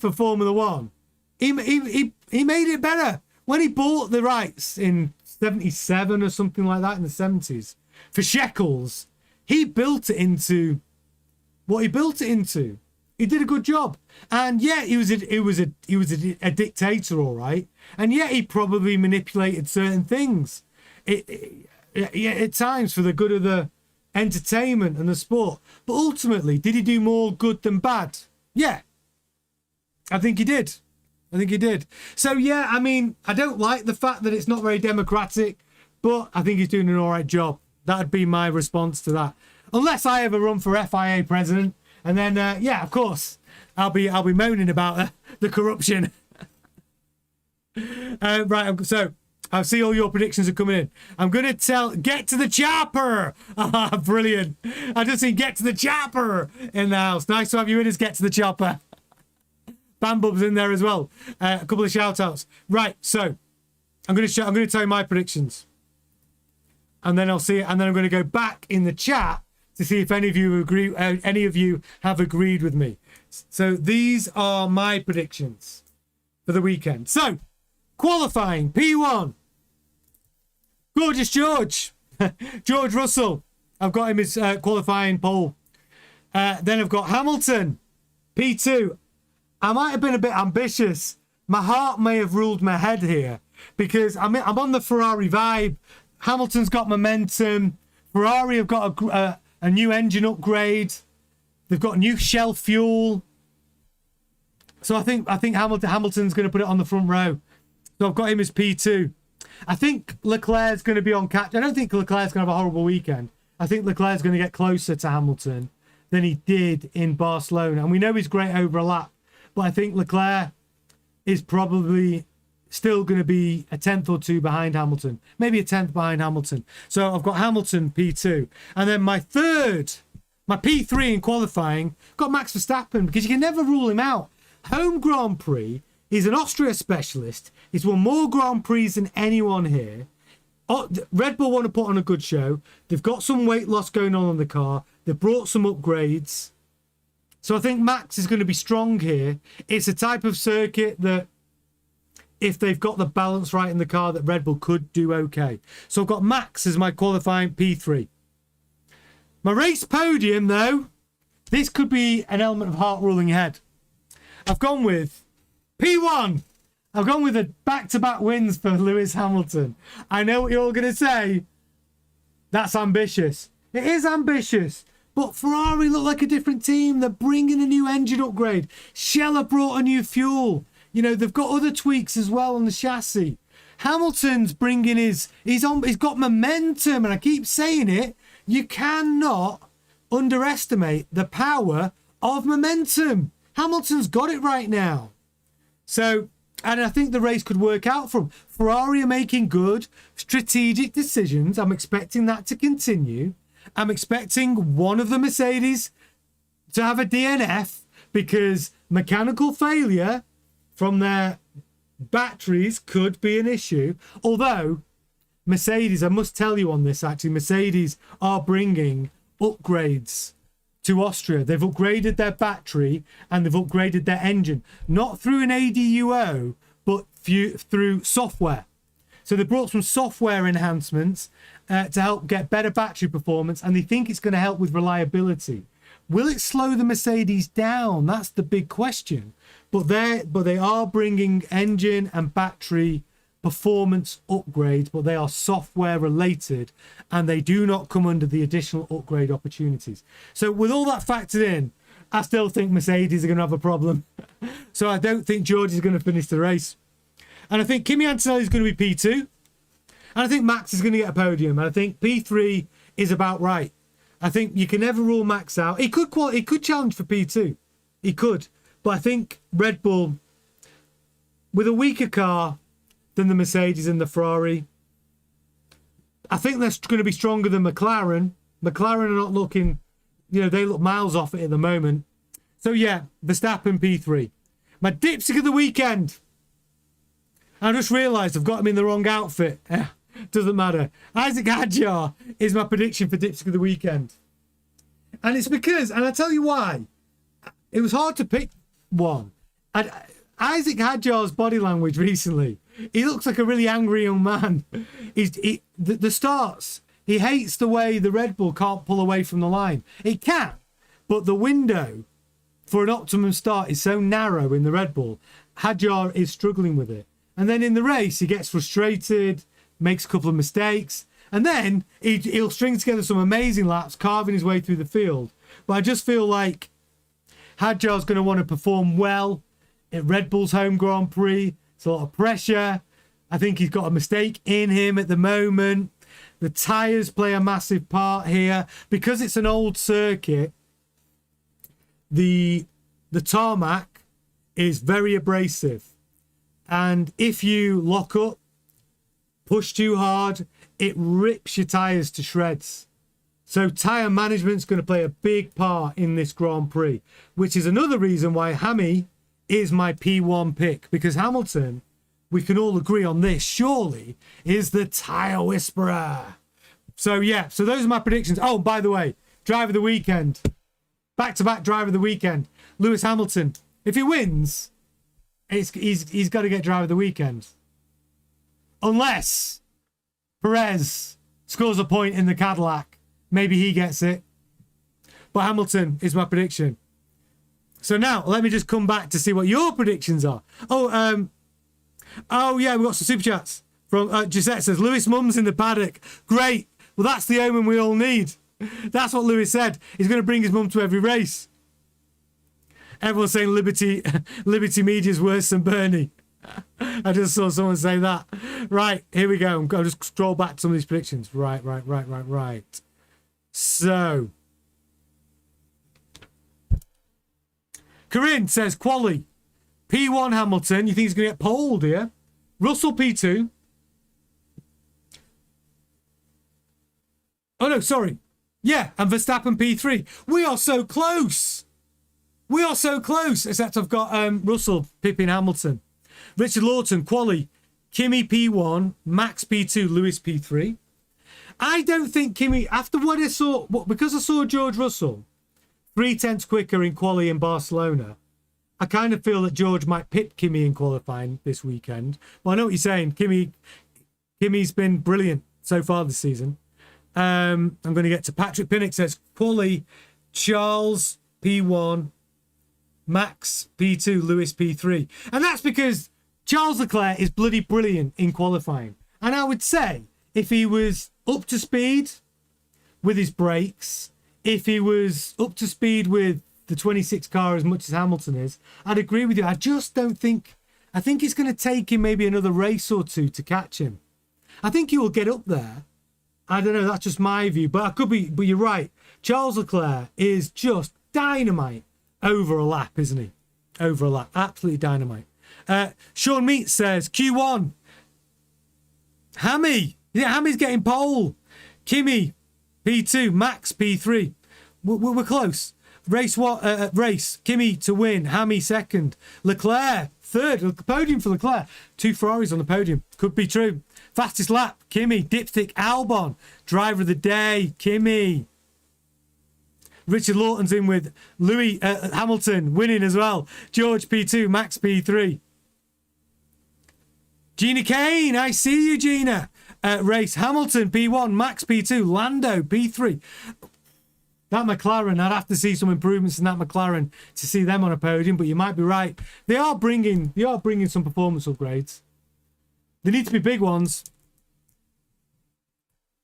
for Formula One, he made it better. When he bought the rights in 77 or something like that in the 70s for shekels, he built it into what he built it into. He did a good job. And yeah, he was a dictator, all right. And yeah, he probably manipulated certain things at times for the good of the entertainment and the sport. But ultimately, did he do more good than bad? Yeah, I think he did. So yeah, I mean, I don't like the fact that it's not very democratic, but I think he's doing an all right job. That'd be my response to that. Unless I ever run for FIA president, and then yeah, of course, I'll be moaning about the corruption. Right, so I see all your predictions are coming in. I'm going to get to the chopper. Ah, brilliant. I just seen get to the chopper in the house. Nice to have you in as get to the chopper. Bambub's in there as well. A couple of shout outs. Right, so I'm going to tell you my predictions. And then I'll see it. And then I'm going to go back in the chat to see if any of you have agreed with me. So these are my predictions for the weekend. So, qualifying, P1. Gorgeous George. George Russell. I've got him as qualifying pole. Then I've got Hamilton, P2. I might have been a bit ambitious. My heart may have ruled my head here because I'm on the Ferrari vibe. Hamilton's got momentum. Ferrari have got a new engine upgrade. They've got new shell fuel. So I think Hamilton's going to put it on the front row. So I've got him as P2. I think Leclerc's going to be on catch. I don't think Leclerc's going to have a horrible weekend. I think Leclerc's going to get closer to Hamilton than he did in Barcelona. And we know he's great over a lap. But I think Leclerc is probably still going to be a tenth or two behind Hamilton. Maybe a tenth behind Hamilton. So I've got Hamilton P2. And then my P3 in qualifying, got Max Verstappen because you can never rule him out. Home Grand Prix. He's an Austria specialist. He's won more Grand Prix than anyone here. Red Bull want to put on a good show. They've got some weight loss going on the car. They've brought some upgrades. So I think Max is going to be strong here. It's a type of circuit that if they've got the balance right in the car, that Red Bull could do okay. So I've got Max as my qualifying P3. My race podium, though, this could be an element of heart ruling ahead. I've gone with P1. I've gone with a back-to-back wins for Lewis Hamilton. I know what you're all going to say. That's ambitious. It is ambitious. But Ferrari look like a different team. They're bringing a new engine upgrade. Scheller brought a new fuel. You know, they've got other tweaks as well on the chassis. Hamilton's bringing he's got momentum. And I keep saying it. You cannot underestimate the power of momentum. Hamilton's got it right now. So, and I think the race could work out for them. Ferrari are making good strategic decisions. I'm expecting that to continue. I'm expecting one of the Mercedes to have a DNF because mechanical failure from their batteries could be an issue. Although, Mercedes, I must tell you on this actually, Mercedes are bringing upgrades to Austria. They've upgraded their battery and they've upgraded their engine, not through an ADUO, but through software. So they brought some software enhancements to help get better battery performance, and they think it's going to help with reliability. Will it slow the Mercedes down? That's the big question. But they are bringing engine and battery performance upgrades, but they are software related and they do not come under the additional upgrade opportunities. So with all that factored in, I still think Mercedes are going to have a problem. So I don't think George is going to finish the race. And I think Kimi Antonelli is going to be P2. And I think Max is going to get a podium. And I think P3 is about right. I think you can never rule Max out. He could challenge for P2. He could. But I think Red Bull, with a weaker car than the Mercedes and the Ferrari, I think they're going to be stronger than McLaren. McLaren are not looking, they look miles off it at the moment. So yeah, Verstappen P3. My dipstick of the weekend. I just realised I've got him in the wrong outfit. Doesn't matter. Isaac Hadjar is my prediction for dipstick of the weekend. And it's because, and I'll tell you why, it was hard to pick one. Isaac Hadjar's body language recently, he looks like a really angry young man. The starts, he hates the way the Red Bull can't pull away from the line. It can, but the window for an optimum start is so narrow in the Red Bull. Hadjar is struggling with it. And then in the race, he gets frustrated, makes a couple of mistakes, and then he'll string together some amazing laps, carving his way through the field. But I just feel like Hadjar's going to want to perform well at Red Bull's home Grand Prix. It's a lot of pressure. I think he's got a mistake in him at the moment. The tyres play a massive part here. Because it's an old circuit, the tarmac is very abrasive. And if you lock up, push too hard, it rips your tyres to shreds. So tyre management's going to play a big part in this Grand Prix, which is another reason why Hammy is my P1 pick, because Hamilton, we can all agree on this, surely, is the tyre whisperer. So yeah, so those are my predictions. Oh, by the way, driver of the weekend. Back-to-back driver of the weekend. Lewis Hamilton. If he wins, he's got to get driver of the weekend. Unless Perez scores a point in the Cadillac. Maybe he gets it. But Hamilton is my prediction. So now, let me just come back to see what your predictions are. Oh yeah, we've got some super chats. From Gisette says, Lewis mum's in the paddock. Great. Well, that's the omen we all need. That's what Lewis said. He's going to bring his mum to every race. Everyone's saying Liberty Media's worse than Bernie. I just saw someone say that. Right, here we go. I'll just scroll back to some of these predictions. Right. So, Corinne says, Quali, P1 Hamilton. You think he's going to get poled here? Russell P2. Oh, no, sorry. Yeah, and Verstappen P3. We are so close. Except I've got Russell pipping Hamilton. Richard Lawton, Quali, Kimi P1, Max P2, Lewis P3. I don't think Kimi, after what I saw, because I saw George Russell 3/10 quicker in Quali in Barcelona, I kind of feel that George might pit Kimi in qualifying this weekend. Well, I know what you're saying. Kimi's been brilliant so far this season. I'm going to get to Patrick Pinnock says, quali, Charles P1, Max P2, Lewis P3. And that's because Charles Leclerc is bloody brilliant in qualifying. And I would say if he was up to speed with his brakes, if he was up to speed with the 26 car as much as Hamilton is, I'd agree with you. I just don't think... I think it's going to take him maybe another race or two to catch him. I think he will get up there. I don't know, that's just my view. But I could be... But you're right. Charles Leclerc is just dynamite over a lap, isn't he? Over a lap. Absolutely dynamite. Sean Meat says, Q1. Hammy. Yeah, Hammy's getting pole. Kimi, P2. Max, P3. We're close. Race. Kimi to win. Hammy second. Leclerc third. Podium for Leclerc. 2 Ferraris on the podium. Could be true. Fastest lap. Kimi. Dipstick Albon. Driver of the day. Kimi. Richard Lawton's in with Louis Hamilton winning as well. George P2. Max P3. Gina Kane. I see you, Gina. Race. Hamilton P1. Max P2. Lando P3. That McLaren, I'd have to see some improvements in that McLaren to see them on a podium, but you might be right. They are bringing some performance upgrades. They need to be big ones.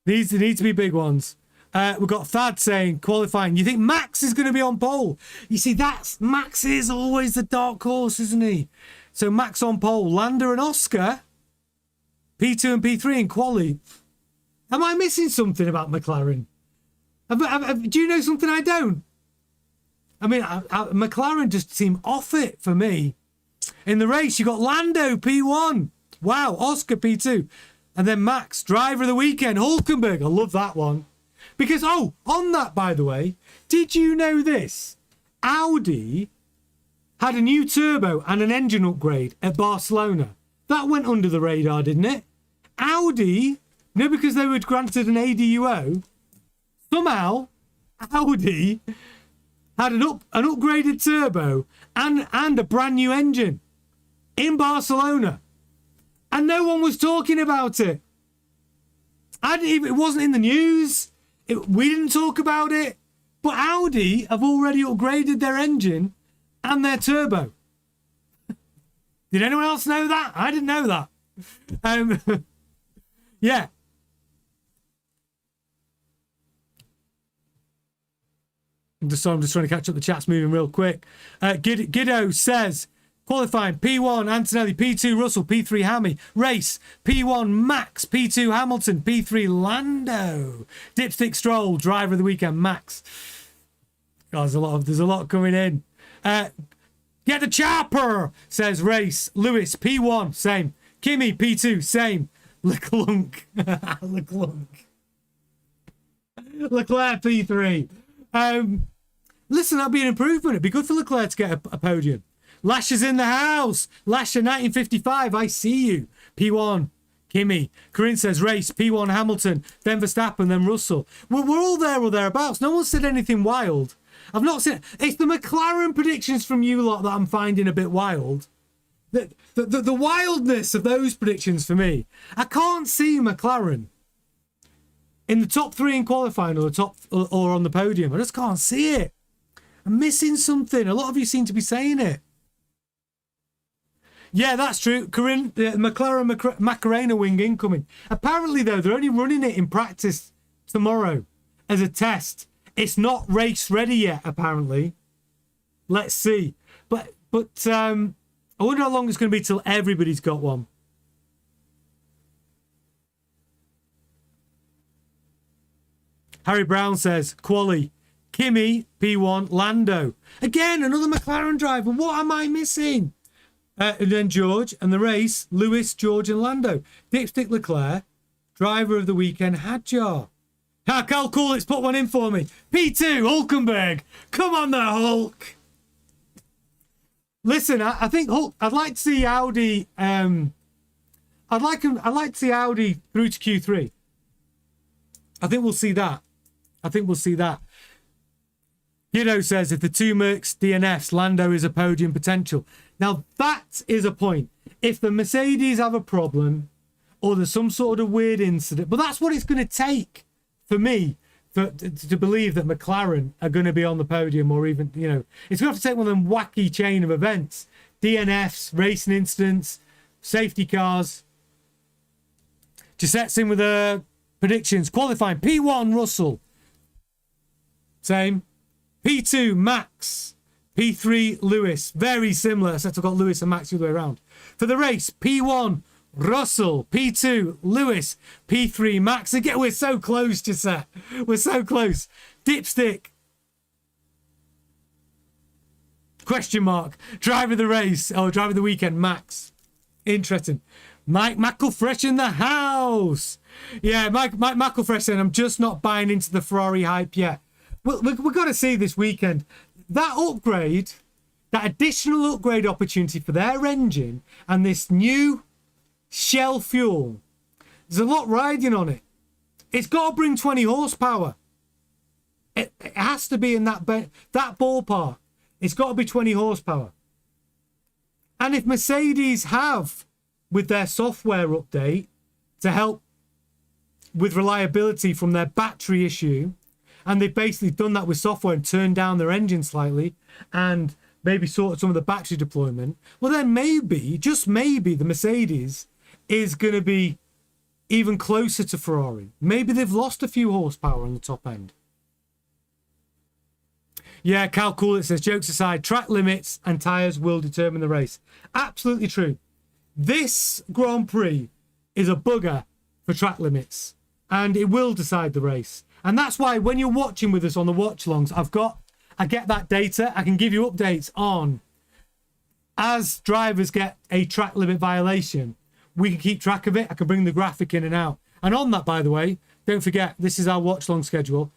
These need to be big ones. We've got Thad saying, qualifying, you think Max is going to be on pole? You see, Max is always the dark horse, isn't he? So Max on pole. Lando and Oscar, P2 and P3 in quali. Am I missing something about McLaren? Do you know something I don't? I mean, McLaren just seem off it for me. In the race, you got Lando, P1. Wow, Oscar, P2. And then Max, driver of the weekend, Hulkenberg. I love that one. Because, on that, by the way, did you know this? Audi had a new turbo and an engine upgrade at Barcelona. That went under the radar, didn't it? Audi, because they were granted an ADUO, somehow, Audi had an upgraded turbo and a brand new engine in Barcelona. And no one was talking about it. It wasn't in the news. We didn't talk about it. But Audi have already upgraded their engine and their turbo. Did anyone else know that? I didn't know that. Yeah. I'm just trying to catch up. The chat's moving real quick. Giddo says, qualifying, P1 Antonelli, P2 Russell, P3 Hammy. Race, P1 Max, P2 Hamilton, P3 Lando. Dipstick Stroll, driver of the weekend, Max. God, there's a lot coming in. Get the chopper, says Race. Lewis, P1, same. Kimi, P2, same. Leclerc. Leclerc, P3. Listen, that'd be an improvement. It'd be good for Leclerc to get a podium. Lasher's in the house. Lasher 1955. I see you. P1. Kimi. Corinne says race. P1 Hamilton. Then Verstappen. Then Russell. We're all there or thereabouts. No one said anything wild. I've not seen... It's the McLaren predictions from you lot that I'm finding a bit wild. The wildness of those predictions for me. I can't see McLaren in the top 3 in qualifying or on the podium. I just can't see it. I'm missing something. A lot of you seem to be saying it. Yeah, that's true. Corinne, the McLaren Macarena wing incoming. Apparently, though, they're only running it in practice tomorrow as a test. It's not race ready yet, apparently. Let's see. But I wonder how long it's going to be till everybody's got one. Harry Brown says, quali, Kimi, P1, Lando. Again, another McLaren driver. What am I missing? And then George, and the race, Lewis, George, and Lando. Dipstick Leclerc, driver of the weekend, Hadjar. How cool, it's put one in for me. P2, Hulkenberg. Come on there, Hulk. Listen, I think Hulk, I'd like to see Audi. I'd like to see Audi through to Q3. I think we'll see that. Kiddo says, if the two Mercs DNFs, Lando is a podium potential. Now, that is a point. If the Mercedes have a problem or there's some sort of weird incident, but that's what it's going to take for me to believe that McLaren are going to be on the podium, or even, you know, it's going to have to take one of them wacky chain of events. DNFs, racing incidents, safety cars. Giuseppe's in with the predictions. Qualifying, P1, Russell. Same. P2, Max. P3, Lewis. Very similar, except I've got Lewis and Max the other way around. For the race, P1, Russell. P2, Lewis. P3, Max. Again, we're so close, Giuseppe. We're so close. Dipstick. Question mark. Driver of the race. Oh, driver of the weekend, Max. Interesting. Mike McElfresh in the house. Yeah, Mike McElfresh saying, I'm just not buying into the Ferrari hype yet. Well, we've got to see this weekend. That upgrade, that additional upgrade opportunity for their engine and this new Shell fuel, there's a lot riding on it. It's got to bring 20 horsepower. It has to be in that ballpark. It's got to be 20 horsepower. And if Mercedes have, with their software update, to help with reliability from their battery issue, and they've basically done that with software and turned down their engine slightly and maybe sorted some of the battery deployment, well then maybe, just maybe, the Mercedes is going to be even closer to Ferrari. Maybe they've lost a few horsepower on the top end. Yeah, Cal Coolett says, jokes aside, track limits and tyres will determine the race. Absolutely true. This Grand Prix is a bugger for track limits, and it will decide the race. And that's why when you're watching with us on the watch-alongs, I get that data. I can give you updates on, as drivers get a track limit violation, we can keep track of it. I can bring the graphic in and out. And on that, by the way, don't forget, this is our watch-along schedule.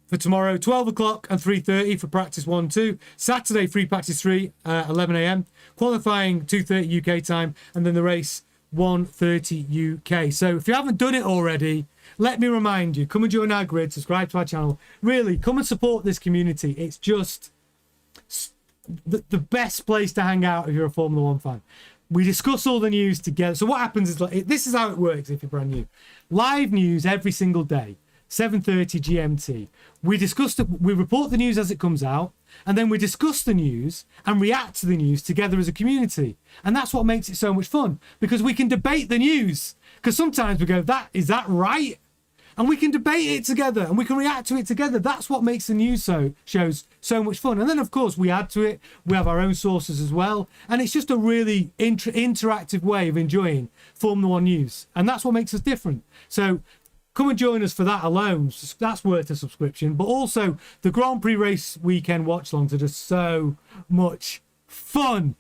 For tomorrow, 12 o'clock and 3:30 for practice 1, 2. Saturday, free practice 3, 11 a.m. Qualifying 2:30 UK time. And then the race, 1:30 UK. So if you haven't done it already, let me remind you, come and join our grid, subscribe to our channel. Really, come and support this community. It's just the best place to hang out if you're a Formula 1 fan. We discuss all the news together. So what happens is, like, this is how it works if you're brand new. Live news every single day. 7:30 GMT. We report the news as it comes out, and then we discuss the news and react to the news together as a community. And that's what makes it so much fun, because we can debate the news. Because sometimes we go, is that right? And we can debate it together and we can react to it together. That's what makes the news shows so much fun. And then, of course, we add to it. We have our own sources as well. And it's just a really interactive way of enjoying Formula 1 news. And that's what makes us different. So come and join us for that alone. That's worth a subscription. But also, the Grand Prix race weekend watch-alongs are just so much fun.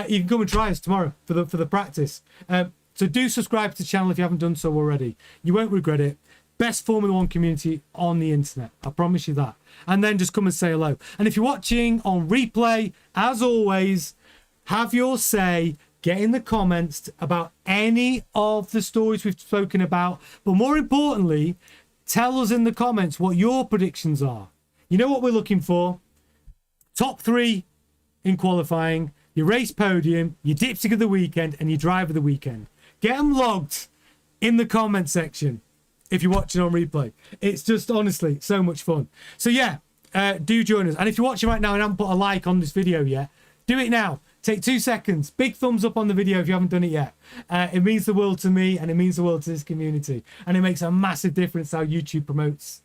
You can come and try us tomorrow for the practice. So do subscribe to the channel if you haven't done so already. You won't regret it. Best Formula 1 community on the internet. I promise you that. And then just come and say hello. And if you're watching on replay, as always, have your say. Get in the comments about any of the stories we've spoken about. But more importantly, tell us in the comments what your predictions are. You know what we're looking for? Top 3 in qualifying, your race podium, your dipstick of the weekend, and your drive of the weekend. Get them logged in the comment section if you're watching on replay. It's just, honestly, so much fun. So yeah, do join us. And if you're watching right now and haven't put a like on this video yet, do it now. Take 2 seconds. Big thumbs up on the video if you haven't done it yet. It means the world to me, and it means the world to this community. And it makes a massive difference how YouTube promotes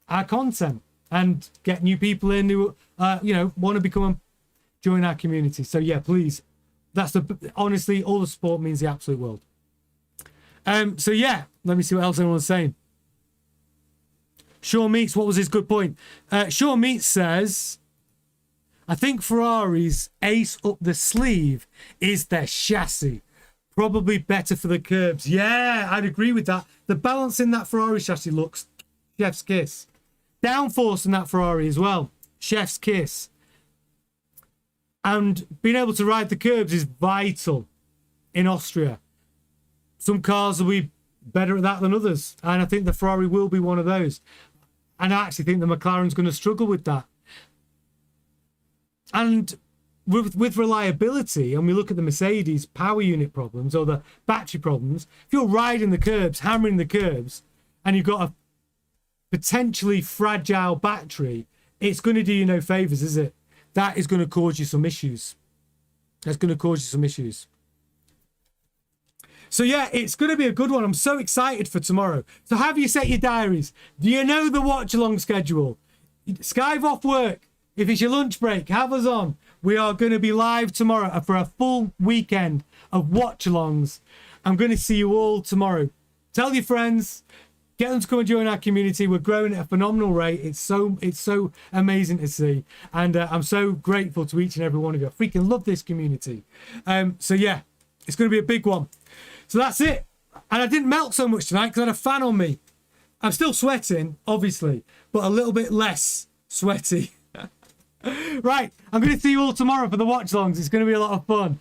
our content and get new people in who, want to join our community. So yeah, please. Honestly, all the support means the absolute world. So yeah, let me see what else everyone's saying. Sean Meets, what was his good point? Sean Meets says, I think Ferrari's ace up the sleeve is their chassis. Probably better for the curbs. Yeah, I'd agree with that. The balance in that Ferrari chassis looks chef's kiss. Downforce in that Ferrari as well. Chef's kiss. And being able to ride the curbs is vital in Austria. Some cars will be better at that than others. And I think the Ferrari will be one of those. And I actually think the McLaren's going to struggle with that. And with reliability, and we look at the Mercedes power unit problems or the battery problems, if you're riding the curbs, hammering the curbs, and you've got a potentially fragile battery, it's going to do you no favors, is it? That is going to cause you some issues. That's going to cause you some issues. So yeah, it's going to be a good one. I'm so excited for tomorrow. So have you set your diaries? Do you know the watch along schedule? Skive off work. If it's your lunch break, have us on. We are going to be live tomorrow for a full weekend of watch alongs. I'm going to see you all tomorrow. Tell your friends. Get them to come and join our community. We're growing at a phenomenal rate. It's so amazing to see. And I'm so grateful to each and every one of you. I freaking love this community. So yeah, it's going to be a big one. So that's it. And I didn't melt so much tonight because I had a fan on me. I'm still sweating, obviously, but a little bit less sweaty. Right, I'm going to see you all tomorrow for the watch longs. It's going to be a lot of fun.